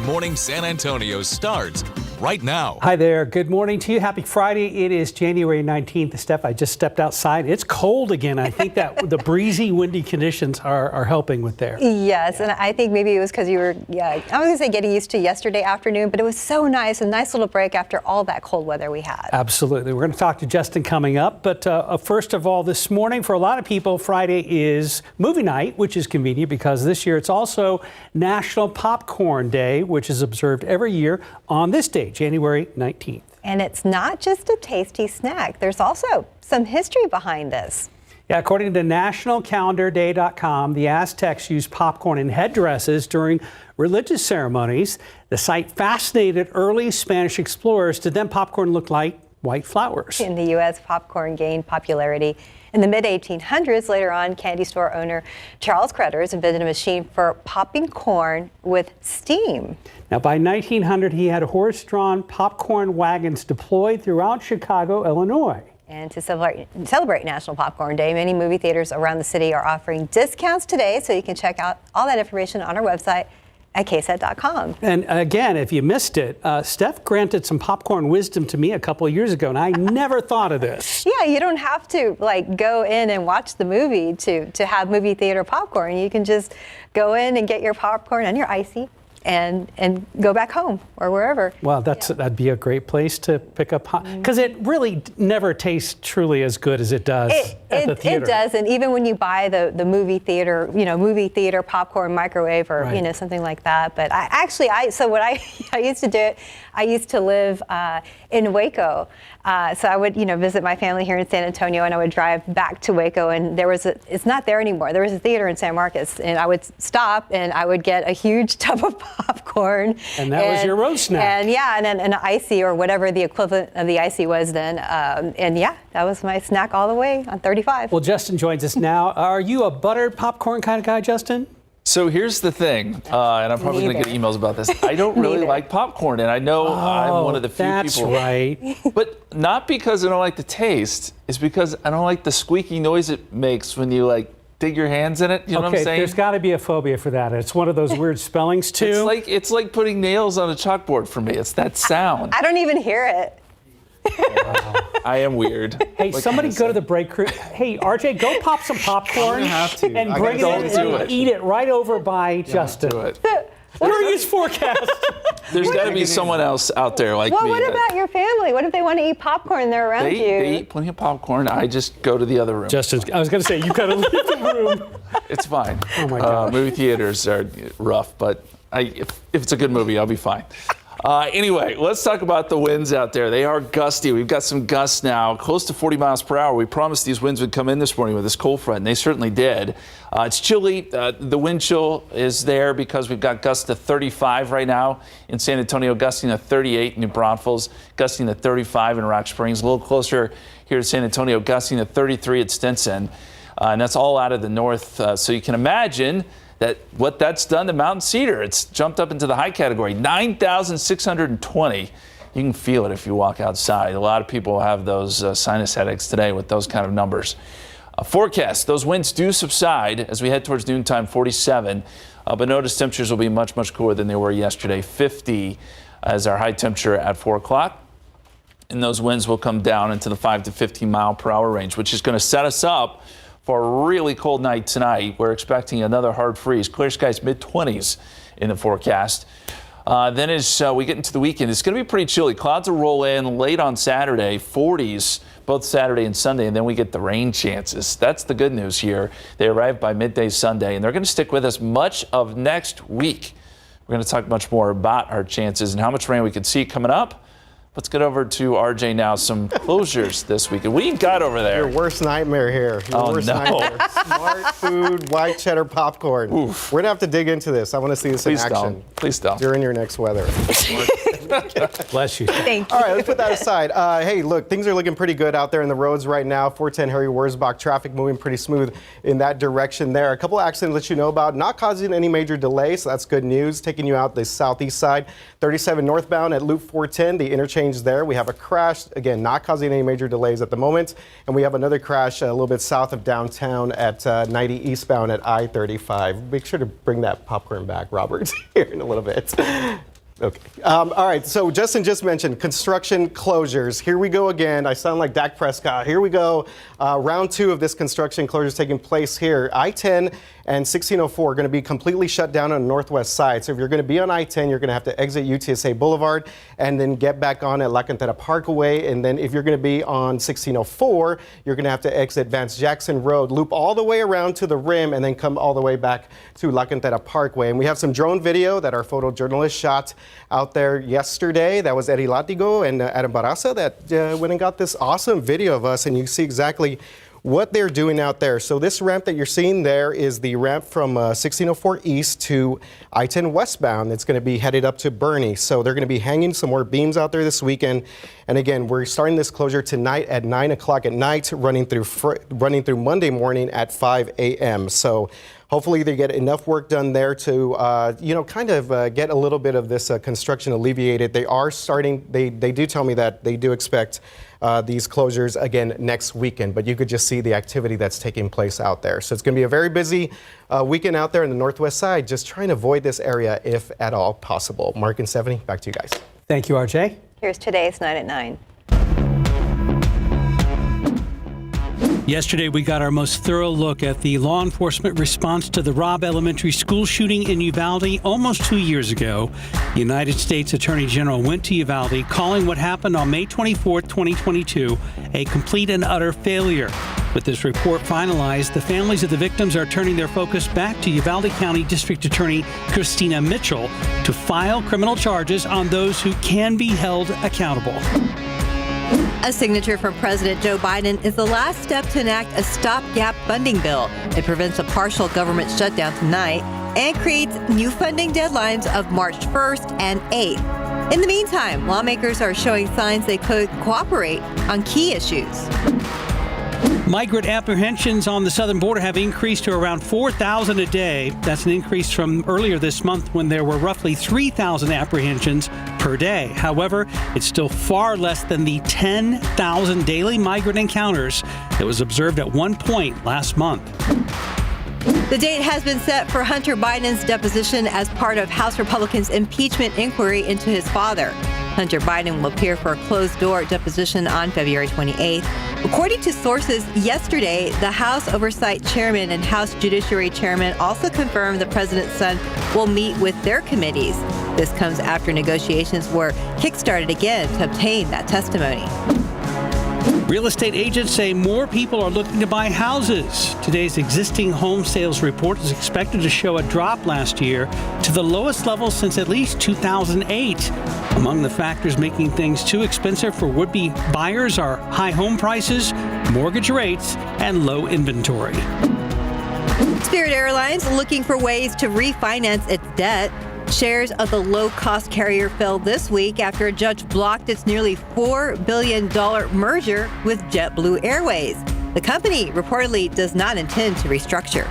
Morning San Antonio starts right now. Hi there. Good morning to you. Happy Friday. It is January 19th. Steph, I just stepped outside. It's cold again. I think that the breezy, windy conditions are helping with there. Yes, and I think maybe it was because you were, I was going to say getting used to yesterday afternoon, but it was so nice, a nice little break after all that cold weather we had. Absolutely. We're going to talk to Justin coming up. But first of all, this morning, for a lot of people, Friday is movie night, which is convenient because this year it's also National Popcorn Day, which is observed every year on this day, January 19th. And it's not just a tasty snack. There's also some history behind this. Yeah, according to nationalcalendarday.com, the Aztecs used popcorn in headdresses during religious ceremonies. The site fascinated early Spanish explorers. To them, popcorn looked like white flowers. In the U.S., popcorn gained popularity in the mid-1800s. Later on, candy store owner Charles Creders invented a machine for popping corn with steam. Now, by 1900, he had horse-drawn popcorn wagons deployed throughout Chicago, Illinois. And to celebrate National Popcorn Day, many movie theaters around the city are offering discounts today, so you can check out all that information on our website at KSAT.com. And again, if you missed it, Steph granted some popcorn wisdom to me a couple of years ago, and I never thought of this. Yeah, you don't have to go in and watch the movie to have movie theater popcorn. You can just go in and get your popcorn and your icy and go back home or wherever. Well, that'd be a great place to pick up, because it really never tastes truly as good as it does at the theater. It does, and even when you buy the movie theater popcorn microwave or right, something like that. But I used to do it. I used to live in Waco, so I would visit my family here in San Antonio, and I would drive back to Waco, and it's not there anymore. There was a theater in San Marcos, and I would stop and I would get a huge tub of popcorn. And that was your road snack. And an icy or whatever the equivalent of the icy was then. That was my snack all the way on 35. Well, Justin joins us now. Are you a buttered popcorn kind of guy, Justin? So here's the thing, and I'm probably going to get emails about this. I don't really like popcorn, and I know I'm one of the few people. That's right. But not because I don't like the taste. It's because I don't like the squeaky noise it makes when you dig your hands in it. You know what I'm saying? There's got to be a phobia for that. It's one of those weird spellings too. It's like putting nails on a chalkboard for me. It's that sound. I don't even hear it. Wow. I am weird. Hey, somebody go to the break room. Hey, RJ, go pop some popcorn and bring it in and eat it right over by Justin. Do it. During his forecast. There's got to be someone else out there like me. Well, what about your family? What if they want to eat popcorn and they're around you? They eat plenty of popcorn. I just go to the other room. Justin, I was going to say, you've got to leave the room. It's fine. Oh, my God. Movie theaters are rough, but if it's a good movie, I'll be fine. Anyway, let's talk about the winds out there. They are gusty. We've got some gusts now, close to 40 miles per hour. We promised these winds would come in this morning with this cold front, and they certainly did. It's chilly. The wind chill is there because we've got gusts to 35 right now in San Antonio, gusting to 38 in New Braunfels, gusting to 35 in Rock Springs, a little closer here to San Antonio, gusting to 33 at Stinson. And that's all out of the north. So you can imagine what that's done to Mountain Cedar. It's jumped up into the high category, 9,620. You can feel it if you walk outside. A lot of people have those sinus headaches today with those kind of numbers. Forecast, those winds do subside as we head towards noontime, 47. But notice temperatures will be much, much cooler than they were yesterday. 50 as our high temperature at 4 o'clock. And those winds will come down into the 5 to 15 mile per hour range, which is going to set us up for a really cold night tonight. We're expecting another hard freeze. Clear skies, mid-20s in the forecast. Then as we get into the weekend, it's going to be pretty chilly. Clouds will roll in late on Saturday, 40s both Saturday and Sunday, and then we get the rain chances. That's the good news here. They arrive by midday Sunday, and they're going to stick with us much of next week. We're going to talk much more about our chances and how much rain we could see coming up. Let's get over to RJ now. Some closures this weekend. What do you got over there? Your worst nightmare here. Your worst nightmare. Smart food, white cheddar popcorn. Oof. We're going to have to dig into this. I want to see this in action. Please don't. During your next weather. Bless you. Thank you. All right, let's put that aside. Hey, look, things are looking pretty good out there in the roads right now. 410 Harry Wurzbach, traffic moving pretty smooth in that direction there. A couple of accidents to let you know about, not causing any major delays, so that's good news. Taking you out the southeast side, 37 northbound at Loop 410, the interchange there. We have a crash, again, not causing any major delays at the moment. And we have another crash a little bit south of downtown at 90 eastbound at I-35. Make sure to bring that popcorn back, Robert, here in a little bit. Okay. All right. So Justin just mentioned construction closures. Here we go again. I sound like Dak Prescott. Here we go. Round 2 of this construction closures taking place here. I-10 and 1604 are going to be completely shut down on the northwest side. So if you're going to be on I-10, you're going to have to exit UTSA Boulevard and then get back on at La Cantera Parkway. And then if you're going to be on 1604, you're going to have to exit Vance Jackson Road, loop all the way around to the rim, and then come all the way back to La Cantera Parkway. And we have some drone video that our photojournalist shot out there yesterday. That was Eddie Latigo and Adam Barraza that went and got this awesome video of us, and you see exactly what they're doing out there. So this ramp that you're seeing there is the ramp from 1604 East to I-10 westbound. It's going to be headed up to Bernie. So they're going to be hanging some more beams out there this weekend. And again, we're starting this closure tonight at 9 o'clock at night, running through Monday morning at 5 a.m. So hopefully they get enough work done there to, get a little bit of this construction alleviated. They are starting, they do tell me that they do expect these closures again next weekend, but you could just see the activity that's taking place out there. So it's going to be a very busy weekend out there in the northwest side, just trying to avoid this area if at all possible. Mark and Stephanie, back to you guys. Thank you, RJ. Here's today's 9 at 9. Yesterday, we got our most thorough look at the law enforcement response to the Robb Elementary School shooting in Uvalde almost 2 years ago. The United States Attorney General went to Uvalde, calling what happened on May 24, 2022, a complete and utter failure. With this report finalized, the families of the victims are turning their focus back to Uvalde County District Attorney Christina Mitchell to file criminal charges on those who can be held accountable. A signature from President Joe Biden is the last step to enact a stopgap funding bill. It prevents a partial government shutdown tonight and creates new funding deadlines of March 1st and 8th. In the meantime, lawmakers are showing signs they could cooperate on key issues. Migrant apprehensions on the southern border have increased to around 4,000 a day. That's an increase from earlier this month when there were roughly 3,000 apprehensions per day. However, it's still far less than the 10,000 daily migrant encounters that was observed at one point last month. The date has been set for Hunter Biden's deposition as part of House Republicans' impeachment inquiry into his father. Hunter Biden will appear for a closed-door deposition on February 28th. According to sources yesterday, the House Oversight Chairman and House Judiciary Chairman also confirmed the president's son will meet with their committees. This comes after negotiations were kickstarted again to obtain that testimony. Real estate agents say more people are looking to buy houses. Today's existing home sales report is expected to show a drop last year to the lowest level since at least 2008. Among the factors making things too expensive for would-be buyers are high home prices, mortgage rates, and low inventory. Spirit Airlines looking for ways to refinance its debt. Shares of the low-cost carrier fell this week after a judge blocked its nearly $4 billion merger with JetBlue Airways. The company reportedly does not intend to restructure.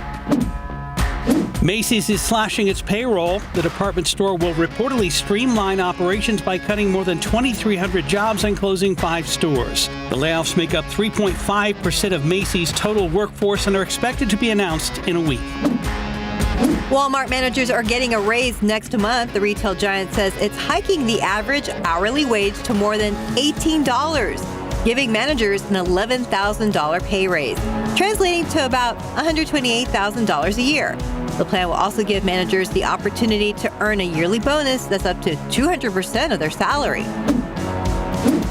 Macy's is slashing its payroll. The department store will reportedly streamline operations by cutting more than 2,300 jobs and closing 5 stores. The layoffs make up 3.5% of Macy's total workforce and are expected to be announced in a week. Walmart managers are getting a raise next month. The retail giant says it's hiking the average hourly wage to more than $18, giving managers an $11,000 pay raise, translating to about $128,000 a year. The plan will also give managers the opportunity to earn a yearly bonus that's up to 200% of their salary.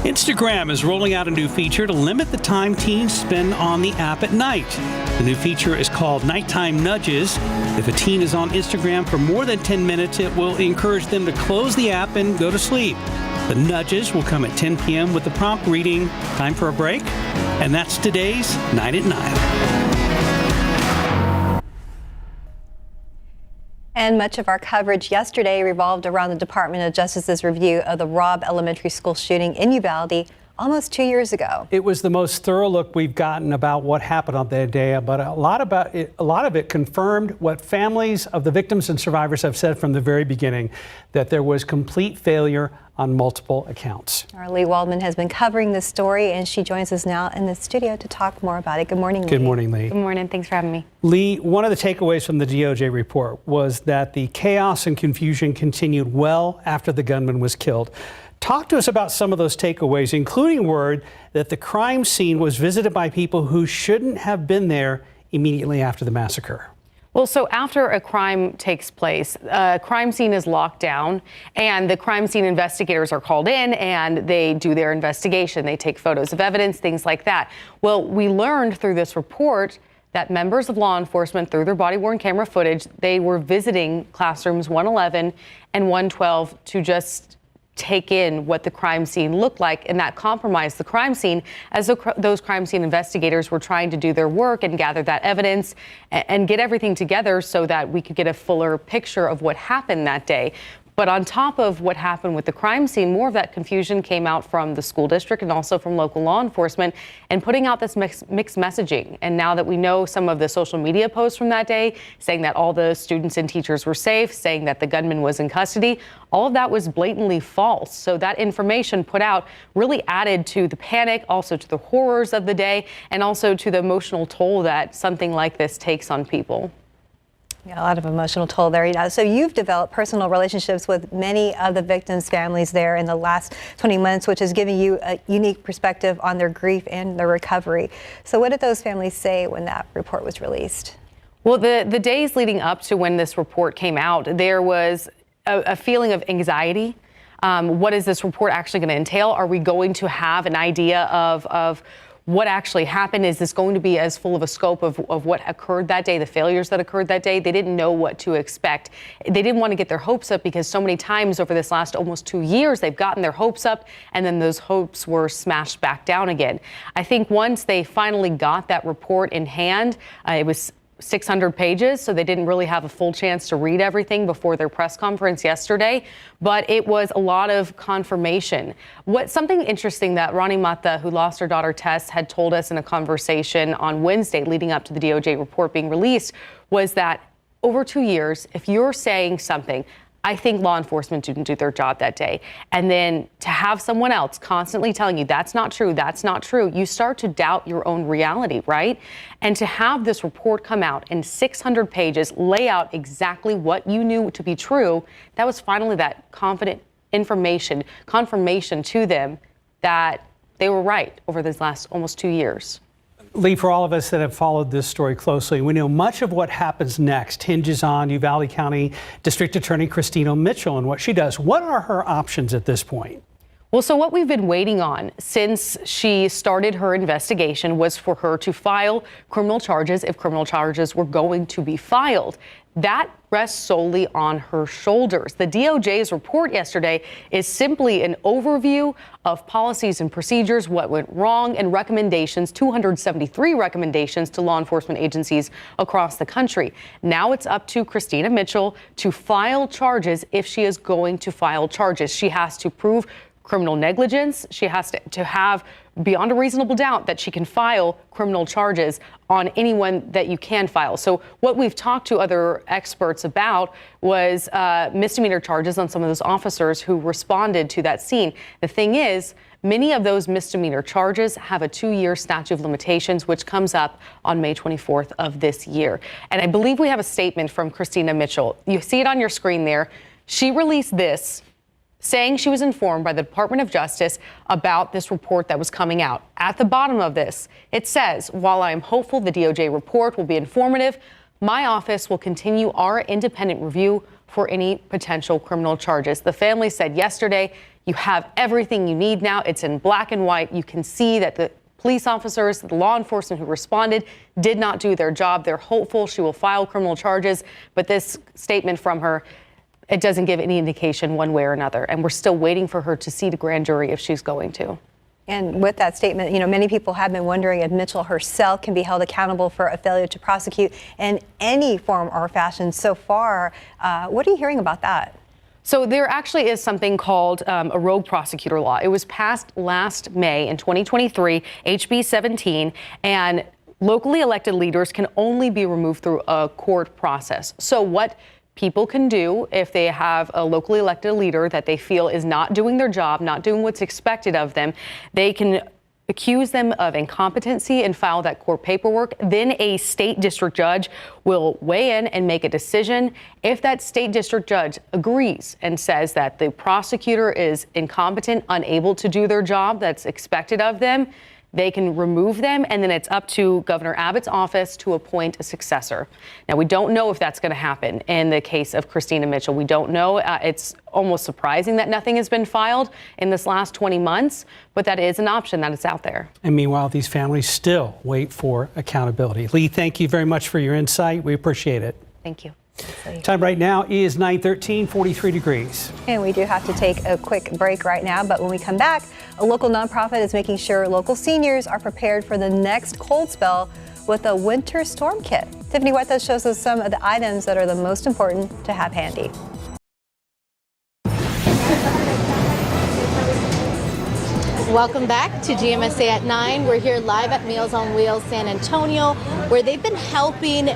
Instagram is rolling out a new feature to limit the time teens spend on the app at night. The new feature is called Nighttime Nudges. If a teen is on Instagram for more than 10 minutes, it will encourage them to close the app and go to sleep. The nudges will come at 10 p.m. with the prompt reading, "Time for a break." And that's today's 9 at 9. And much of our coverage yesterday revolved around the Department of Justice's review of the Robb Elementary School shooting in Uvalde almost 2 years ago. It was the most thorough look we've gotten about what happened on that day, but a lot of it confirmed what families of the victims and survivors have said from the very beginning, that there was complete failure on multiple accounts. Our Lee Waldman has been covering this story, and she joins us now in the studio to talk more about it. Good morning, Lee. Good morning, Lee. Good morning. Thanks for having me. Lee, one of the takeaways from the DOJ report was that the chaos and confusion continued well after the gunman was killed. Talk to us about some of those takeaways, including word that the crime scene was visited by people who shouldn't have been there immediately after the massacre. Well, so after a crime takes place, a crime scene is locked down and the crime scene investigators are called in and they do their investigation. They take photos of evidence, things like that. Well, we learned through this report that members of law enforcement, through their body-worn camera footage, they were visiting classrooms 111 and 112 to just take in what the crime scene looked like, and that compromised the crime scene as those crime scene investigators were trying to do their work and gather that evidence and get everything together so that we could get a fuller picture of what happened that day. But on top of what happened with the crime scene, more of that confusion came out from the school district and also from local law enforcement and putting out this mixed messaging. And now that we know some of the social media posts from that day, saying that all the students and teachers were safe, saying that the gunman was in custody, all of that was blatantly false. So that information put out really added to the panic, also to the horrors of the day, and also to the emotional toll that something like this takes on people. Yeah, a lot of emotional toll there. So you've developed personal relationships with many of the victims' families there in the last 20 months, which is giving you a unique perspective on their grief and their recovery. So what did those families say when that report was released? Well, the days leading up to when this report came out, there was a feeling of anxiety. What is this report actually going to entail? Are we going to have an idea of what actually happened? Is this going to be as full of a scope of what occurred that day, the failures that occurred that day? They didn't know what to expect. They didn't want to get their hopes up because so many times over this last almost 2 years, they've gotten their hopes up and then those hopes were smashed back down again. I think once they finally got that report in hand, it was 600 pages, so they didn't really have a full chance to read everything before their press conference yesterday, but it was a lot of confirmation. Something interesting that Ronnie Mata, who lost her daughter Tess, had told us in a conversation on Wednesday leading up to the DOJ report being released was that over 2 years, if you're saying something, I think law enforcement didn't do their job that day. And then to have someone else constantly telling you that's not true, you start to doubt your own reality, right? And to have this report come out in 600 pages, lay out exactly what you knew to be true, that was finally that confident confirmation to them that they were right over these last almost 2 years. Lee, for all of us that have followed this story closely, we know much of what happens next hinges on Uvalde County District Attorney Christina Mitchell and what she does. What are her options at this point? Well, so what we've been waiting on since she started her investigation was for her to file criminal charges if criminal charges were going to be filed. That rests solely on her shoulders. The DOJ's report yesterday is simply an overview of policies and procedures, what went wrong, and recommendations, 273 recommendations to law enforcement agencies across the country. Now it's up to Christina Mitchell to file charges if she is going to file charges. She has to prove criminal negligence. She has to have beyond a reasonable doubt that she can file criminal charges on anyone that you can file. So what we've talked to other experts about was misdemeanor charges on some of those officers who responded to that scene. The thing is, many of those misdemeanor charges have a 2-year statute of limitations, which comes up on May 24th of this year. And I believe we have a statement from Christina Mitchell. You see it on your screen there. She released this saying she was informed by the Department of Justice about this report that was coming out. At the bottom of this, it says, while I am hopeful the DOJ report will be informative, my office will continue our independent review for any potential criminal charges. The family said yesterday, you have everything you need now. It's in black and white. You can see that the police officers, the law enforcement who responded did not do their job. They're hopeful she will file criminal charges, but this statement from her, it doesn't give any indication one way or another. And we're still waiting for her to see the grand jury if she's going to. And with that statement, many people have been wondering if Mitchell herself can be held accountable for a failure to prosecute in any form or fashion so far. What are you hearing about that? So there actually is something called a rogue prosecutor law. It was passed last May in 2023, HB 17, and locally elected leaders can only be removed through a court process. So what people can do if they have a locally elected leader that they feel is not doing their job, not doing what's expected of them, they can accuse them of incompetency and file that court paperwork. Then a state district judge will weigh in and make a decision. If that state district judge agrees and says that the prosecutor is incompetent, unable to do their job that's expected of them, they can remove them, and then it's up to Governor Abbott's office to appoint a successor. Now, we don't know if that's going to happen in the case of Christina Mitchell. We don't know. It's almost surprising that nothing has been filed in this last 20 months, but that is an option that is out there. And meanwhile, these families still wait for accountability. Lee, thank you very much for your insight. We appreciate it. Thank you. Time right now is 9:13, 43 degrees. And we do have to take a quick break right now, but when we come back, a local nonprofit is making sure local seniors are prepared for the next cold spell with a winter storm kit. Tiffany Huerta shows us some of the items that are the most important to have handy. Welcome back to GMSA at 9. We're here live at Meals on Wheels San Antonio, where they've been helping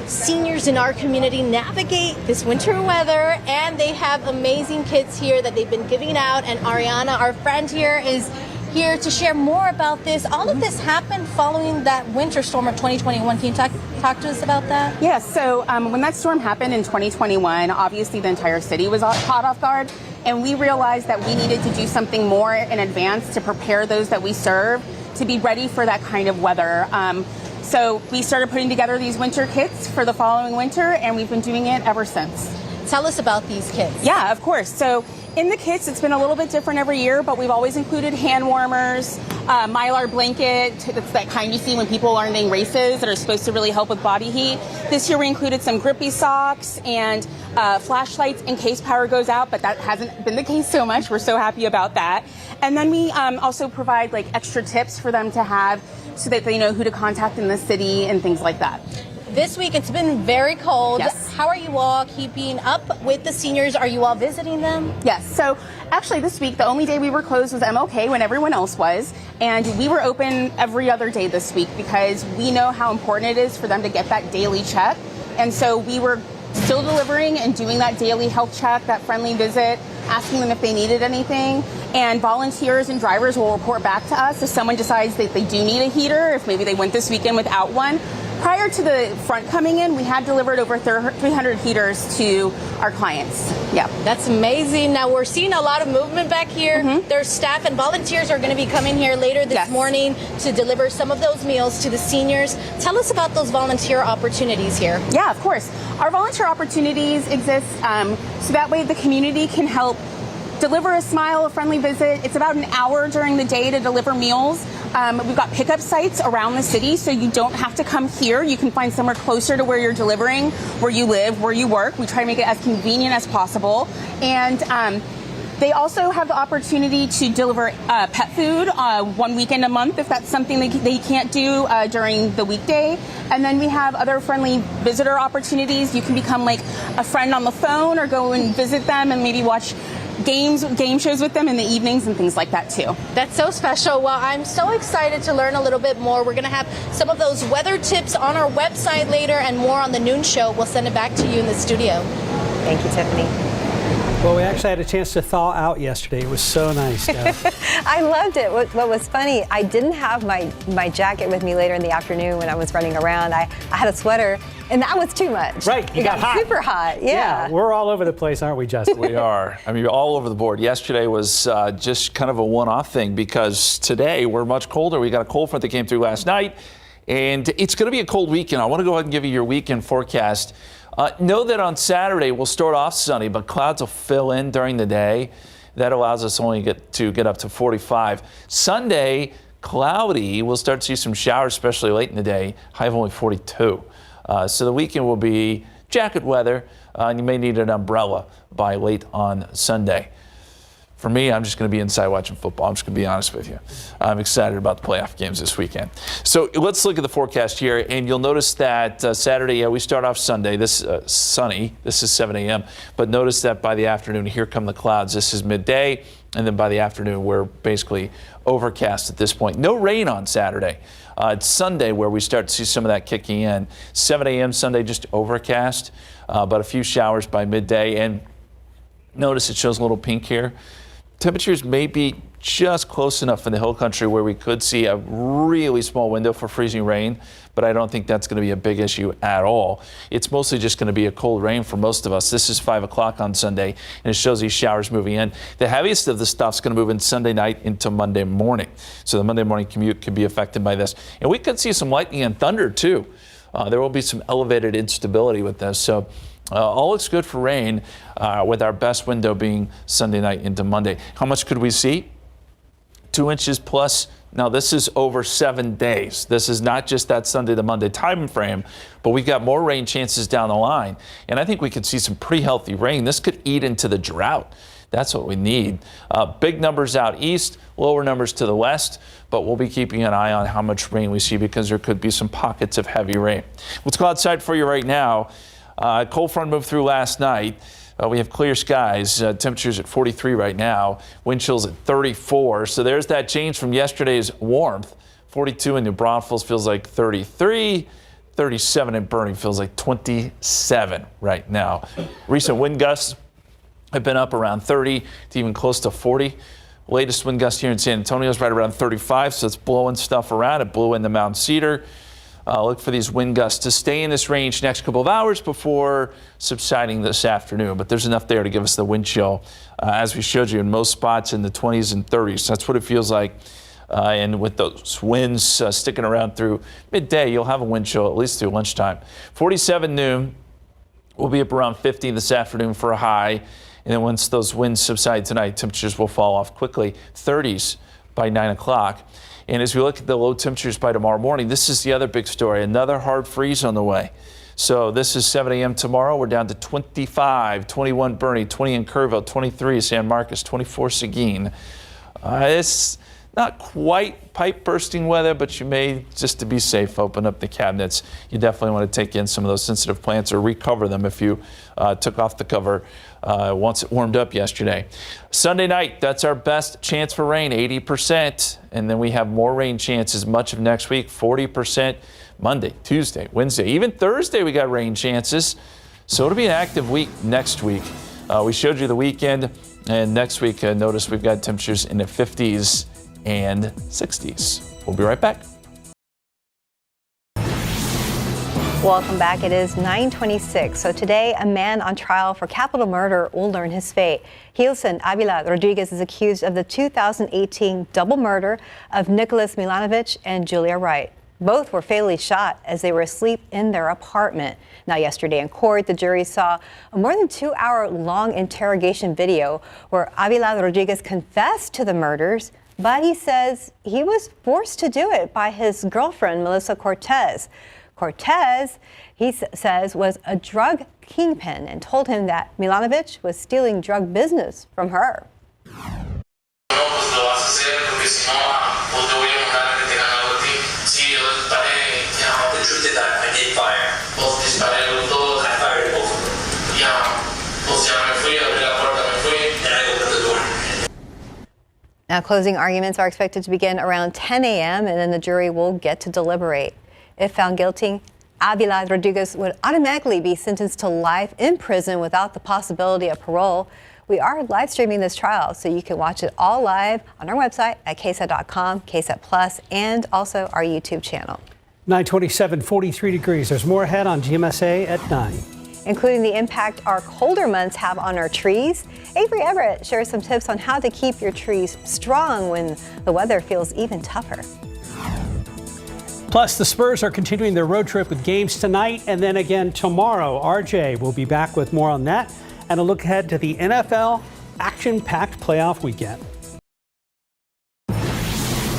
seniors in our community navigate this winter weather, and they have amazing kits here that they've been giving out. And Ariana, our friend here, is here to share more about this. All of this happened following that winter storm of 2021. Can you talk to us about that? Yes, so when that storm happened in 2021, obviously the entire city was caught off guard, and we realized that we needed to do something more in advance to prepare those that we serve to be ready for that kind of weather. So we started putting together these winter kits for the following winter, and we've been doing it ever since. Tell us about these kits. Yeah, of course. So in the kits, it's been a little bit different every year, but we've always included hand warmers, Mylar blanket. That's that kind you see when people are running races that are supposed to really help with body heat. This year we included some grippy socks and flashlights in case power goes out, but that hasn't been the case so much. We're so happy about that. And then we also provide like extra tips for them to have so that they know who to contact in the city and things like that. This week it's been very cold. Yes. How are you all keeping up with the seniors? Are you all visiting them? Yes. So actually this week, the only day we were closed was MLK when everyone else was. And we were open every other day this week because we know how important it is for them to get that daily check. And so we were still delivering and doing that daily health check, that friendly visit, asking them if they needed anything. And volunteers and drivers will report back to us if someone decides that they do need a heater, if maybe they went this weekend without one. Prior to the front coming in, we had delivered over 300 heaters to our clients. Yeah. That's amazing. Now we're seeing a lot of movement back here. Mm-hmm. There's staff and volunteers are going to be coming here later this morning to deliver some of those meals to the seniors. Tell us about those volunteer opportunities here. Yeah, of course. Our volunteer opportunities exist so that way the community can help deliver a smile, a friendly visit. It's about an hour during the day to deliver meals. We've got pickup sites around the city, so you don't have to come here. You can find somewhere closer to where you're delivering, where you live, where you work. We try to make it as convenient as possible. And they also have the opportunity to deliver pet food one weekend a month if that's something they can't do during the weekday. And then we have other friendly visitor opportunities. You can become like a friend on the phone or go and visit them and maybe watch game shows with them in the evenings and things like that too. That's so special. Well, I'm so excited to learn a little bit more. We're going to have some of those weather tips on our website later and more on the noon show. We'll send it back to you in the studio. Thank you, Tiffany. Well, we actually had a chance to thaw out yesterday. It was so nice. I loved it. What was funny, I didn't have my jacket with me later in the afternoon when I was running around. I had a sweater, and that was too much. Right, it got hot. Super hot, yeah. We're all over the place, aren't we, Justin? We are. I mean, all over the board. Yesterday was just kind of a one-off thing because today we're much colder. We got a cold front that came through last night, and it's going to be a cold weekend. I want to go ahead and give you your weekend forecast. Know that on Saturday we'll start off sunny, but clouds will fill in during the day. That allows us only to get up to 45. Sunday, cloudy. We'll start to see some showers, especially late in the day. High of only 42. So the weekend will be jacket weather, and you may need an umbrella by late on Sunday. For me, I'm just going to be inside watching football. I'm just going to be honest with you. I'm excited about the playoff games this weekend. So let's look at the forecast here, and you'll notice that Saturday, we start off Sunday. This sunny. This is 7 a.m. But notice that by the afternoon, here come the clouds. This is midday, and then by the afternoon, we're basically overcast at this point. No rain on Saturday. It's Sunday where we start to see some of that kicking in. 7 a.m. Sunday, just overcast, but a few showers by midday. And notice it shows a little pink here. Temperatures may be just close enough in the hill country where we could see a really small window for freezing rain, but I don't think that's going to be a big issue at all. It's mostly just going to be a cold rain for most of us. This is 5 o'clock on Sunday, and it shows these showers moving in. The heaviest of the stuff's going to move in Sunday night into Monday morning. So the Monday morning commute could be affected by this. And we could see some lightning and thunder, too. There will be some elevated instability with this. So all looks good for rain, with our best window being Sunday night into Monday. How much could we see? 2 inches plus. Now, this is over 7 days. This is not just that Sunday to Monday time frame, but we've got more rain chances down the line. And I think we could see some pretty healthy rain. This could eat into the drought. That's what we need. Big numbers out east, lower numbers to the west, but we'll be keeping an eye on how much rain we see because there could be some pockets of heavy rain. Let's go outside for you right now. Cold front moved through last night. We have clear skies, temperatures at 43 right now, wind chills at 34. So there's that change from yesterday's warmth. 42 in New Braunfels feels like 33. 37 in Bernie feels like 27 right now. Recent wind gusts have been up around 30 to even close to 40. Latest wind gust here in San Antonio is right around 35, so it's blowing stuff around. It blew into Mount Cedar. Look for these wind gusts to stay in this range next couple of hours before subsiding this afternoon. But there's enough there to give us the wind chill, as we showed you, in most spots in the 20s and 30s. That's what it feels like. And with those winds sticking around through midday, you'll have a wind chill at least through lunchtime. 47 noon. We'll be up around 50 this afternoon for a high. And then once those winds subside tonight, temperatures will fall off quickly. 30s by 9 o'clock. And as we look at the low temperatures by tomorrow morning, this is the other big story. Another hard freeze on the way. So this is 7 a.m. tomorrow. We're down to 25, 21 Bernie, 20 in Kerrville, 23 San Marcos, 24 Seguin. It's not quite pipe bursting weather, but you may, just to be safe, open up the cabinets. You definitely want to take in some of those sensitive plants or recover them if you took off the cover once it warmed up yesterday. Sunday night, that's our best chance for rain, 80%. And then we have more rain chances much of next week, 40%. Monday, Tuesday, Wednesday, even Thursday we got rain chances. So it'll be an active week next week. We showed you the weekend, and next week, notice we've got temperatures in the 50s and 60s. We'll be right back. Welcome back. It is 9:26. So today, a man on trial for capital murder will learn his fate. Gilson Avila Rodriguez is accused of the 2018 double murder of Nicholas Milanovich and Julia Wright. Both were fatally shot as they were asleep in their apartment. Now, yesterday in court, the jury saw a more than 2-hour-long interrogation video where Avila Rodriguez confessed to the murders, but he says he was forced to do it by his girlfriend, Melissa Cortez. Cortez, he says, was a drug kingpin and told him that Milanovich was stealing drug business from her. Now, closing arguments are expected to begin around 10 a.m. and then the jury will get to deliberate. If found guilty, Avila Rodriguez would automatically be sentenced to life in prison without the possibility of parole. We are live streaming this trial, so you can watch it all live on our website at KSAT.com, KSAT Plus, and also our YouTube channel. 9:27, 43 degrees. There's more ahead on GMSA at 9. Including the impact our colder months have on our trees. Avery Everett shares some tips on how to keep your trees strong when the weather feels even tougher. Plus, the Spurs are continuing their road trip with games tonight and then again tomorrow. RJ will be back with more on that and a look ahead to the NFL action-packed playoff weekend.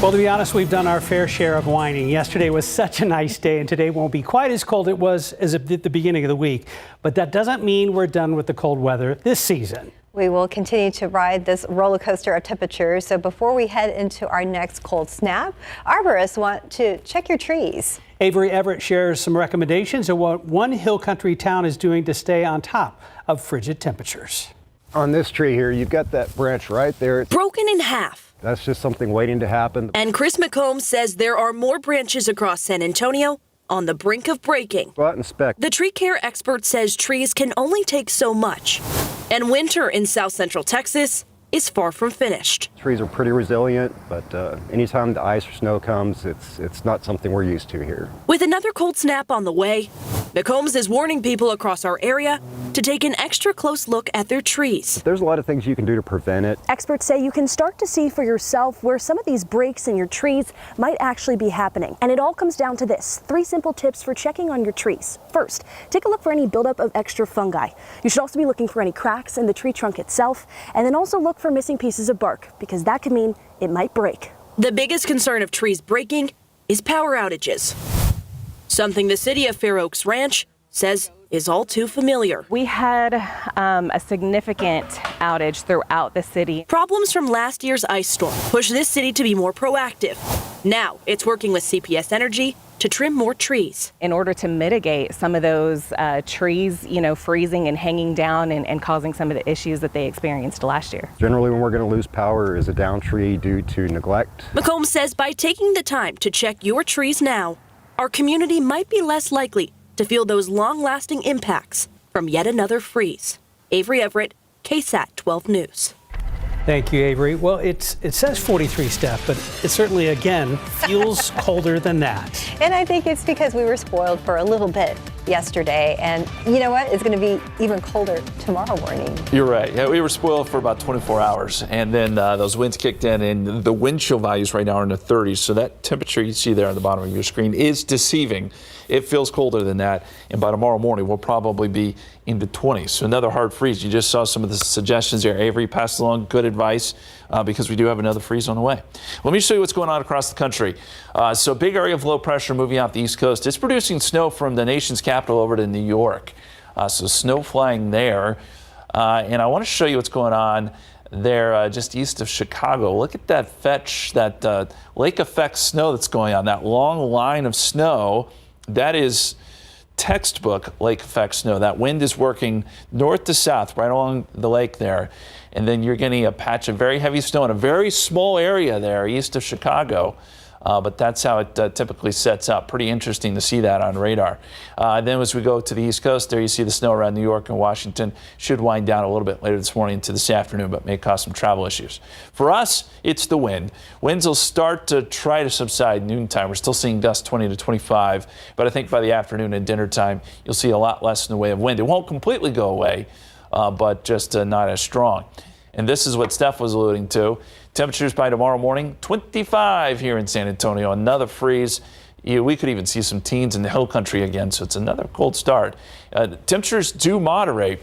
Well, to be honest, we've done our fair share of whining. Yesterday was such a nice day, and today won't be quite as cold it was as at the beginning of the week. But that doesn't mean we're done with the cold weather this season. We will continue to ride this roller coaster of temperatures. So before we head into our next cold snap, arborists want to check your trees. Avery Everett shares some recommendations of what one hill country town is doing to stay on top of frigid temperatures. On this tree here, you've got that branch right there. Broken in half. That's just something waiting to happen. And Chris McComb says there are more branches across San Antonio on the brink of breaking. Go out and inspect. The tree care expert says trees can only take so much. And winter in south central Texas is far from finished. Trees are pretty resilient, but anytime the ice or snow comes, it's not something we're used to here. With another cold snap on the way, McCombs is warning people across our area to take an extra close look at their trees. There's a lot of things you can do to prevent it. Experts say you can start to see for yourself where some of these breaks in your trees might actually be happening. And it all comes down to this: 3 simple tips for checking on your trees. First, take a look for any buildup of extra fungi. You should also be looking for any cracks in the tree trunk itself, and then also look for missing pieces of bark, because that could mean it might break. The biggest concern of trees breaking is power outages, something the city of Fair Oaks Ranch says is all too familiar. We had a significant outage throughout the city. Problems from last year's ice storm pushed this city to be more proactive. Now it's working with CPS Energy to trim more trees. In order to mitigate some of those trees, freezing and hanging down and causing some of the issues that they experienced last year. Generally, when we're going to lose power is a down tree due to neglect. McComb says by taking the time to check your trees now, our community might be less likely to feel those long-lasting impacts from yet another freeze. Avery Everett, KSAT 12 News. Thank you, Avery. Well, it says 43 Steph, but it certainly, again, feels colder than that. And I think it's because we were spoiled for a little bit yesterday. And you know what? It's going to be even colder tomorrow morning. You're right. Yeah, we were spoiled for about 24 hours. And then those winds kicked in, and the wind chill values right now are in the 30s. So that temperature you see there on the bottom of your screen is deceiving. It feels colder than that. And by tomorrow morning, we'll probably be in the 20s. So another hard freeze. You just saw some of the suggestions there. Avery passed along good advice because we do have another freeze on the way. Let me show you what's going on across the country. So a big area of low pressure moving out the East Coast. It's producing snow from the nation's capital over to New York. So snow flying there. And I want to show you what's going on there just east of Chicago. Look at that fetch, that lake effect snow that's going on, that long line of snow. That is textbook lake effect snow. That wind is working north to south right along the lake there. And then you're getting a patch of very heavy snow in a very small area there east of Chicago. But that's how it typically sets up. Pretty interesting to see that on radar. Then as we go to the East Coast, there you see the snow around New York and Washington. Should wind down a little bit later this morning into this afternoon, but may cause some travel issues. For us, it's the wind. Winds will start to try to subside noontime. We're still seeing gusts 20 to 25, but I think by the afternoon and dinner time, you'll see a lot less in the way of wind. It won't completely go away, but just not as strong. And this is what Steph was alluding to. Temperatures by tomorrow morning, 25 here in San Antonio. Another freeze. We could even see some teens in the hill country again, so it's another cold start. Temperatures do moderate,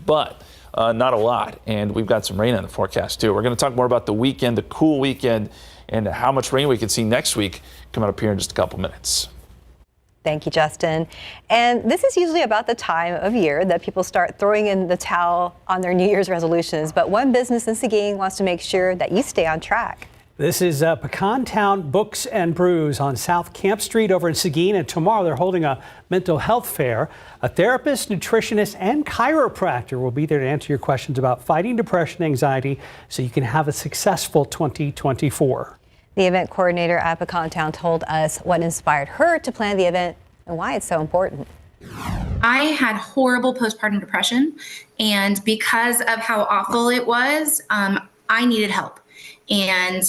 but not a lot. And we've got some rain in the forecast, too. We're going to talk more about the weekend, the cool weekend, and how much rain we could see next week coming up here in just a couple minutes. Thank you, Justin. And this is usually about the time of year that people start throwing in the towel on their New Year's resolutions. But one business in Seguin wants to make sure that you stay on track. This is Pecan Town Books and Brews on South Camp Street over in Seguin. And tomorrow they're holding a mental health fair. A therapist, nutritionist, and chiropractor will be there to answer your questions about fighting depression and anxiety so you can have a successful 2024. The event coordinator at Pecan Town told us what inspired her to plan the event and why it's so important. I had horrible postpartum depression, and because of how awful it was, I needed help. And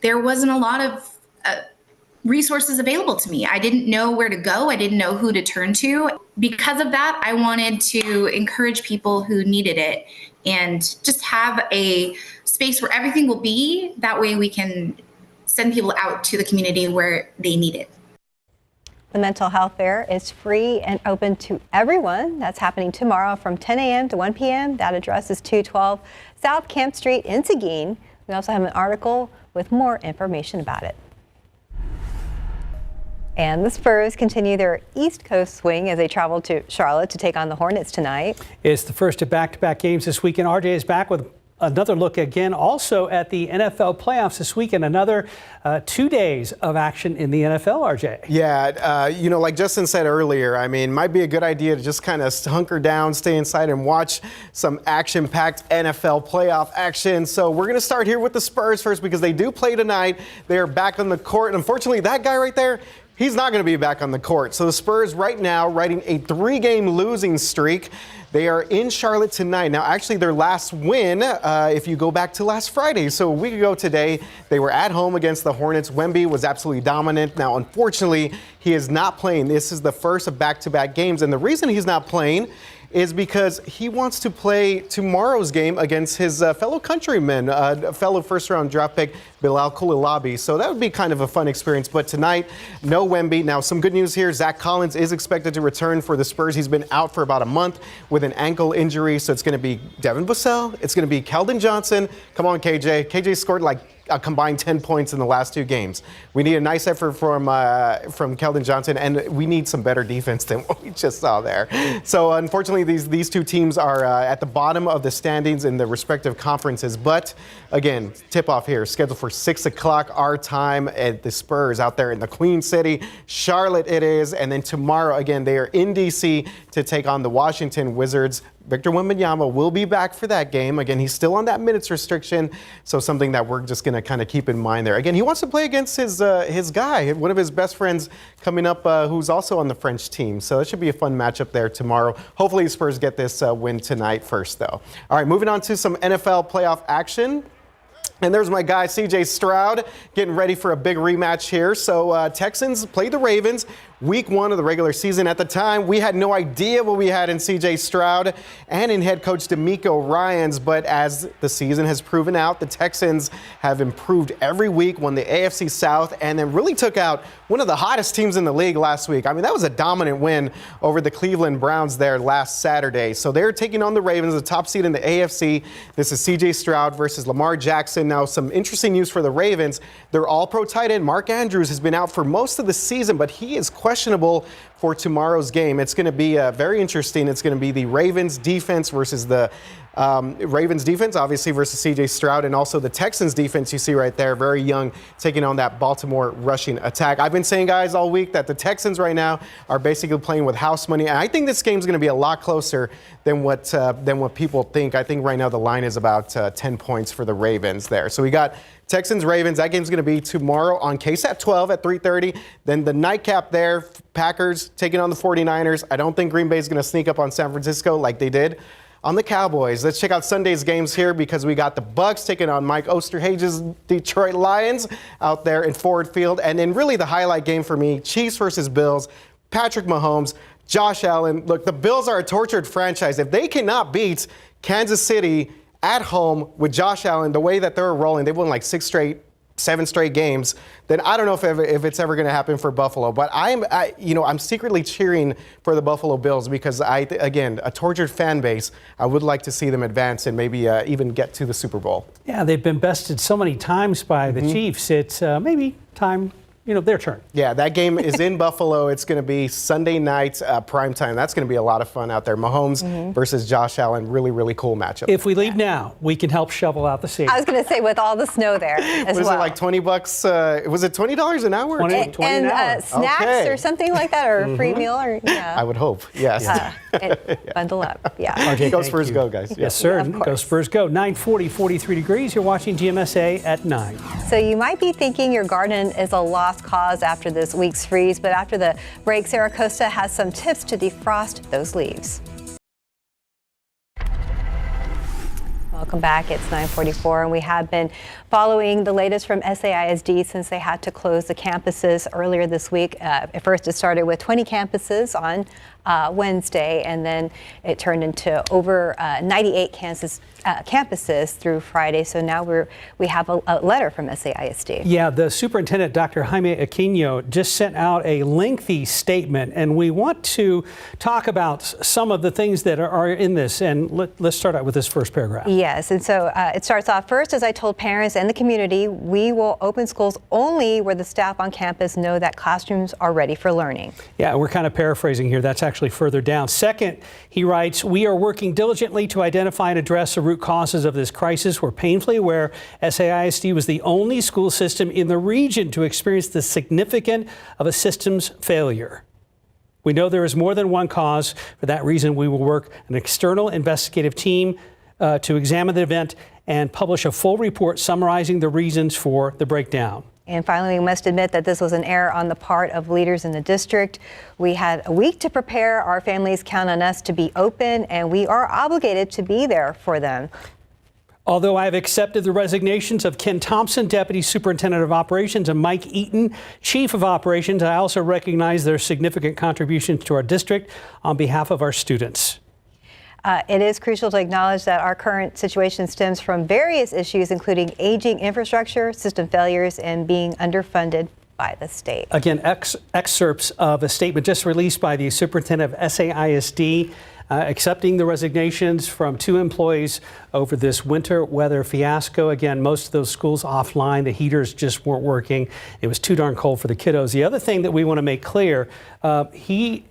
there wasn't a lot of resources available to me. I didn't know where to go. I didn't know who to turn to. Because of that, I wanted to encourage people who needed it and just have a space where everything will be. That way we can send people out to the community where they need it. The mental health fair is free and open to everyone. That's happening tomorrow from 10 a.m. to 1 p.m. That address is 212 South Camp Street in Seguin. We also have an article with more information about it. And the Spurs continue their East Coast swing as they travel to Charlotte to take on the Hornets tonight. It's the first of back-to-back games this weekend. RJ is back with another look again also at the NFL playoffs this weekend. Another 2 days of action in the NFL, RJ. Yeah, like Justin said earlier, I mean, might be a good idea to just kind of hunker down, stay inside and watch some action-packed NFL playoff action. So we're going to start here with the Spurs first because they do play tonight. They are back on the court. And unfortunately, that guy right there, he's not going to be back on the court. So the Spurs right now riding a 3-game losing streak. They are in Charlotte tonight. Now, actually, their last win, if you go back to last Friday, so a week ago today, they were at home against the Hornets. Wemby was absolutely dominant. Now, unfortunately, he is not playing. This is the first of back-to-back games, and the reason he's not playing is because he wants to play tomorrow's game against his fellow countryman, fellow first-round draft pick, Bilal Coulibaly. So that would be kind of a fun experience. But tonight, no Wemby. Now, some good news here. Zach Collins is expected to return for the Spurs. He's been out for about a month with an ankle injury. So it's going to be Devin Vassell. It's going to be Keldon Johnson. Come on, KJ. KJ scored like a combined 10 points in the last 2 games. We need a nice effort from Keldon Johnson, and we need some better defense than what we just saw there. So unfortunately, these 2 teams are at the bottom of the standings in the respective conferences. But again, tip-off here, scheduled for 6 o'clock our time at the Spurs out there in the Queen City. Charlotte it is, and then tomorrow, again, they are in D.C. to take on the Washington Wizards. Victor Wembanyama will be back for that game. Again, he's still on that minutes restriction, so something that we're just going to kind of keep in mind there. Again, he wants to play against his guy, one of his best friends coming up, who's also on the French team. So it should be a fun matchup there tomorrow. Hopefully, the Spurs get this win tonight first, though. All right, moving on to some NFL playoff action. And there's my guy, C.J. Stroud, getting ready for a big rematch here. So Texans play the Ravens. Week 1 of the regular season. At the time, we had no idea what we had in C.J. Stroud and in head coach DeMeco Ryans. But as the season has proven out, the Texans have improved every week, won the AFC South, and then really took out one of the hottest teams in the league last week. I mean, that was a dominant win over the Cleveland Browns there last Saturday. So they're taking on the Ravens, the top seed in the AFC. This is C.J. Stroud versus Lamar Jackson. Now, some interesting news for the Ravens. Their all-pro tight end, Mark Andrews, has been out for most of the season, but he is questionable for tomorrow's game. It's going to be very interesting. It's going to be the Ravens defense versus the Ravens defense, obviously, versus C.J. Stroud, and also the Texans defense you see right there, very young, taking on that Baltimore rushing attack. I've been saying, guys, all week that the Texans right now are basically playing with house money, and I think this game's going to be a lot closer than what people think. I think right now the line is about 10 points for the Ravens there. So we got Texans-Ravens. That game's going to be tomorrow on KSAT 12 at 3:30. Then the nightcap there, Packers taking on the 49ers. I don't think Green Bay is going to sneak up on San Francisco like they did on the Cowboys. Let's check out Sunday's games here because we got the Bucs taking on Mike Osterhage's Detroit Lions out there in Ford Field. And then really the highlight game for me, Chiefs versus Bills, Patrick Mahomes, Josh Allen. Look, the Bills are a tortured franchise. If they cannot beat Kansas City at home with Josh Allen, the way that they're rolling, they've won like 7 straight games, then I don't know if it's ever going to happen for Buffalo. But I'm secretly cheering for the Buffalo Bills because again, a tortured fan base. I would like to see them advance and maybe even get to the Super Bowl. Yeah, they've been bested so many times by the Chiefs. It's maybe time, their turn. Yeah, that game is in Buffalo. It's going to be Sunday night prime time. That's going to be a lot of fun out there. Mahomes versus Josh Allen, really, really cool matchup. If we leave now, we can help shovel out the stadium. I was going to say with all the snow there as was well. it like $20? Was it $20 an hour? 20 and an hour. Snacks or something like that, or a free meal, or I would hope. Yes. Bundle up. Yeah. RJ, go Spurs, go guys. Yes, sir. Go Spurs, go. 9:40, 43 degrees. You're watching GMSA at 9. So you might be thinking your garden is a lost cause after this week's freeze, but after the break, Sarah Costa has some tips to defrost those leaves. Welcome back. It's 9:44, and we have been following the latest from SAISD since they had to close the campuses earlier this week. At first, it started with 20 campuses on Wednesday, and then it turned into over 98 campuses through Friday. So now we have a letter from SAISD. Yeah, the superintendent, Dr. Jaime Aquino, just sent out a lengthy statement, and we want to talk about some of the things that are in this. And let's start out with this first paragraph. Yes. Yes, and so it starts off first, as I told parents and the community, we will open schools only where the staff on campus know that classrooms are ready for learning. Yeah, we're kind of paraphrasing here. That's actually further down. Second, he writes, we are working diligently to identify and address the root causes of this crisis. We're painfully aware SAISD was the only school system in the region to experience the significant of a systems failure. We know there is more than one cause. For that reason, we will work an external investigative team to examine the event and publish a full report summarizing the reasons for the breakdown. And finally, we must admit that this was an error on the part of leaders in the district. We had a week to prepare. Our families count on us to be open, and we are obligated to be there for them. Although I have accepted the resignations of Ken Thompson, Deputy Superintendent of Operations, and Mike Eaton, Chief of Operations, I also recognize their significant contributions to our district on behalf of our students. It is crucial to acknowledge that our current situation stems from various issues, including aging infrastructure, system failures, and being underfunded by the state. Again, excerpts of a statement just released by the superintendent of SAISD, accepting the resignations from 2 employees over this winter weather fiasco. Again, most of those schools offline, the heaters just weren't working. It was too darn cold for the kiddos. The other thing that we want to make clear, it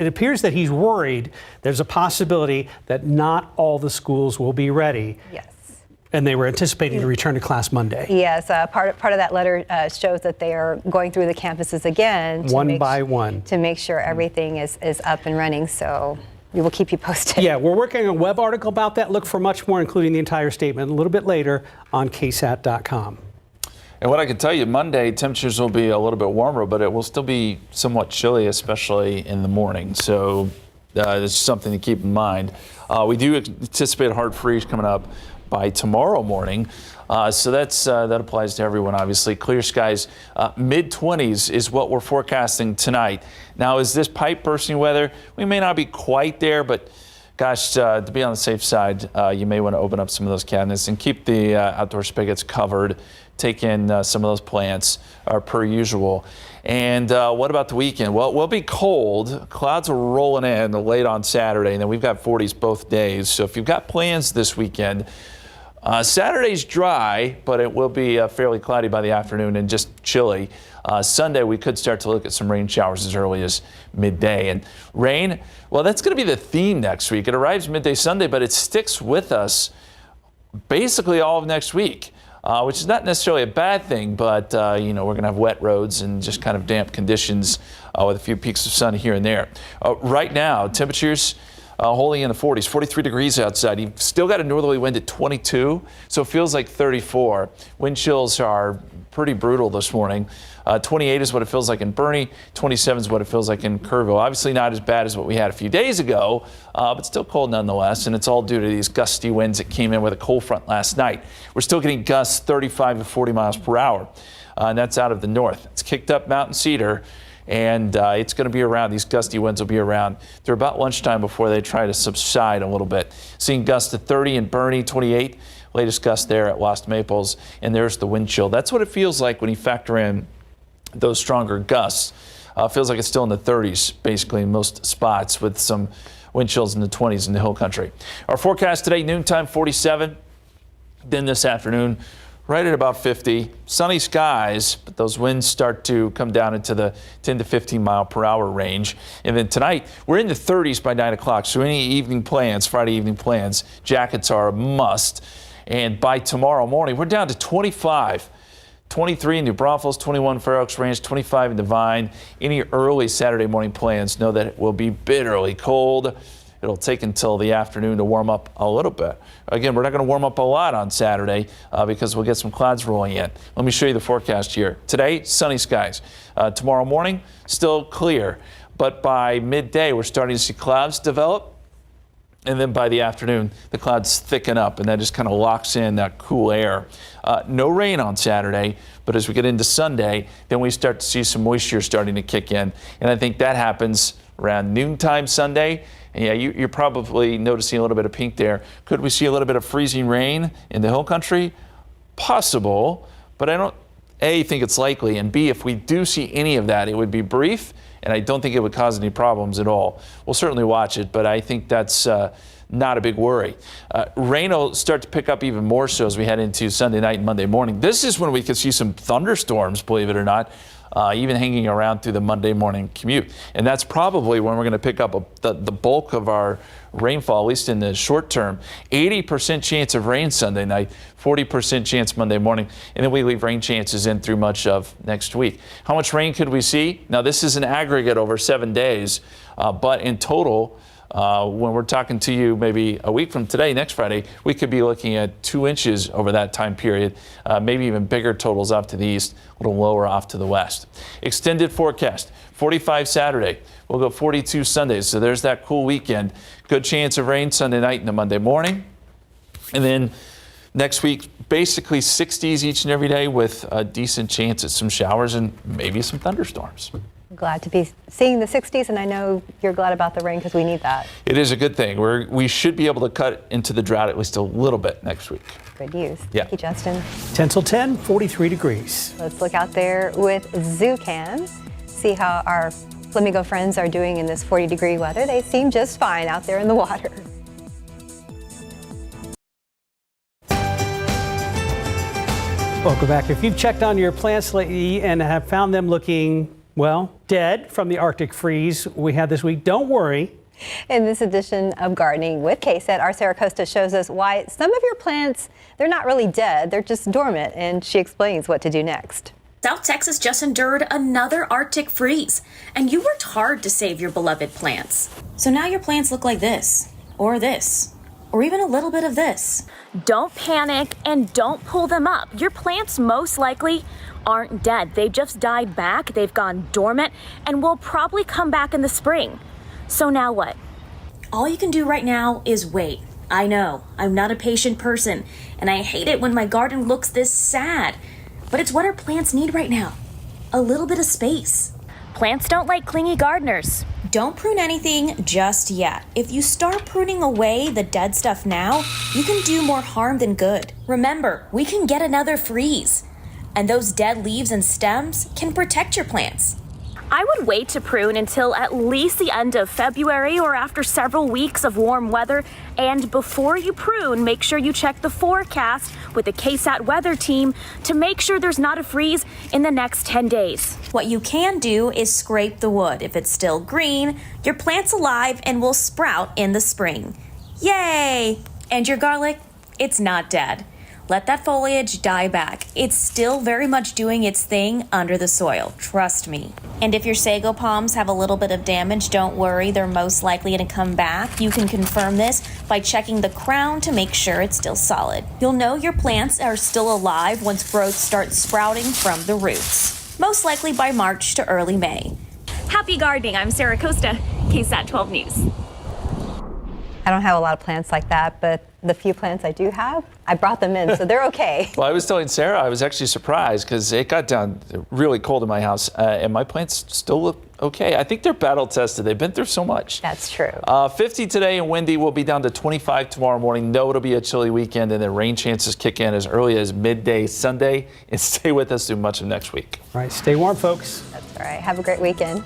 appears that he's worried there's a possibility that not all the schools will be ready. Yes. And they were anticipating to return to class Monday. Yes, part of that letter shows that they are going through the campuses again. One by one. To make sure everything is up and running. So we will keep you posted. Yeah, we're working on a web article about that. Look for much more, including the entire statement, a little bit later on KSAT.com. And what I can tell you, Monday, temperatures will be a little bit warmer, but it will still be somewhat chilly, especially in the morning. So it's something to keep in mind. We do anticipate a hard freeze coming up by tomorrow morning. So that applies to everyone, obviously. Clear skies, mid-20s is what we're forecasting tonight. Now, is this pipe bursting weather? We may not be quite there, but gosh, to be on the safe side, you may want to open up some of those cabinets and keep the outdoor spigots covered. Take in some of those plants per usual. And what about the weekend? Well, we'll be cold. Clouds are rolling in late on Saturday, and then we've got 40s both days. So if you've got plans this weekend, Saturday's dry, but it will be fairly cloudy by the afternoon and just chilly. Sunday, we could start to look at some rain showers as early as midday. And rain, well, that's going to be the theme next week. It arrives midday Sunday, but it sticks with us basically all of next week, which is not necessarily a bad thing, but, we're going to have wet roads and just kind of damp conditions with a few peaks of sun here and there. Right now, temperatures holding in the 40s, 43 degrees outside. You've still got a northerly wind at 22, so it feels like 34. Wind chills are pretty brutal this morning. 28 is what it feels like in Bernie. 27 is what it feels like in Kerrville. Obviously not as bad as what we had a few days ago, but still cold nonetheless, and it's all due to these gusty winds that came in with a cold front last night. We're still getting gusts 35 to 40 miles per hour, and that's out of the north. It's kicked up Mountain Cedar, and it's going to be around. These gusty winds will be around through about lunchtime before they try to subside a little bit. Seeing gusts at 30 in Bernie, 28, latest gust there at Lost Maples, and there's the wind chill. That's what it feels like when you factor in those stronger gusts. Feels like it's still in the 30s, basically, in most spots, with some wind chills in the 20s in the hill country. Our forecast today, noontime 47, then this afternoon, right at about 50. Sunny skies, but those winds start to come down into the 10 to 15 mile per hour range. And then tonight, we're in the 30s by 9 o'clock. So any evening plans, Friday evening plans, jackets are a must. And by tomorrow morning, we're down to 25. 23 in New Braunfels, 21 Fair Oaks Ranch, 25 in Divine. Any early Saturday morning plans know that it will be bitterly cold. It'll take until the afternoon to warm up a little bit. Again, we're not going to warm up a lot on Saturday because we'll get some clouds rolling in. Let me show you the forecast here. Today, sunny skies. Tomorrow morning, still clear. But by midday, we're starting to see clouds develop. And then by the afternoon, the clouds thicken up, and that just kind of locks in that cool air. No rain on Saturday, but as we get into Sunday, then we start to see some moisture starting to kick in. And I think that happens around noontime Sunday. And yeah, you're probably noticing a little bit of pink there. Could we see a little bit of freezing rain in the hill country? Possible, but I don't, A, think it's likely, and B, if we do see any of that, it would be brief, and I don't think it would cause any problems at all. We'll certainly watch it, but I think that's not a big worry. Rain will start to pick up even more so as we head into Sunday night and Monday morning. This is when we could see some thunderstorms, believe it or not, even hanging around through the Monday morning commute. And that's probably when we're going to pick up the bulk of our rainfall, at least in the short term. 80% chance of rain Sunday night, 40% chance Monday morning, and then we leave rain chances in through much of next week. How much rain could we see? Now, this is an aggregate over 7 days, but in total, when we're talking to you maybe a week from today, next Friday, we could be looking at 2 inches over that time period, maybe even bigger totals off to the east, a little lower off to the west. Extended forecast, 45 Saturday. We'll go 42 Sundays, so there's that cool weekend. Good chance of rain Sunday night and a Monday morning. And then next week, basically 60s each and every day with a decent chance at some showers and maybe some thunderstorms. Glad to be seeing the 60s, and I know you're glad about the rain because we need that. It is a good thing. We should be able to cut into the drought at least a little bit next week. Good news. Yeah. Thank you, Justin. 10 till 10, 43 degrees. Let's look out there with ZooCam, see how our flamingo friends are doing in this 40-degree weather. They seem just fine out there in the water. Welcome back. If you've checked on your plants lately and have found them looking, well, dead from the Arctic freeze we had this week, don't worry. In this edition of Gardening with KSAT, our Sarah Costa shows us why some of your plants, they're not really dead, they're just dormant, and she explains what to do next. South Texas just endured another Arctic freeze, and you worked hard to save your beloved plants. So now your plants look like this, or even a little bit of this. Don't panic and don't pull them up. Your plants most likely aren't dead. They've just died back, they've gone dormant, and will probably come back in the spring. So now what? All you can do right now is wait. I know, I'm not a patient person, and I hate it when my garden looks this sad. But it's what our plants need right now. A little bit of space. Plants don't like clingy gardeners. Don't prune anything just yet. If you start pruning away the dead stuff now, you can do more harm than good. Remember, we can get another freeze, and those dead leaves and stems can protect your plants. I would wait to prune until at least the end of February or after several weeks of warm weather. And before you prune, make sure you check the forecast with the KSAT weather team to make sure there's not a freeze in the next 10 days. What you can do is scrape the wood. If it's still green, your plant's alive and will sprout in the spring. Yay! And your garlic, it's not dead. Let that foliage die back. It's still very much doing its thing under the soil, trust me. And if your sago palms have a little bit of damage, don't worry, they're most likely to come back. You can confirm this by checking the crown to make sure it's still solid. You'll know your plants are still alive once growth starts sprouting from the roots, most likely by March to early May. Happy gardening, I'm Sarah Costa, KSAT 12 News. I don't have a lot of plants like that, but the few plants I do have, I brought them in, so they're okay. Well, I was telling Sarah, I was actually surprised because it got down really cold in my house, and my plants still look okay. I think they're battle tested. They've been through so much. That's true. 50 today and windy. Will be down to 25 tomorrow morning. No, it'll be a chilly weekend, and then rain chances kick in as early as midday Sunday, and stay with us through much of next week. All right, stay warm, folks. That's all right. Have a great weekend.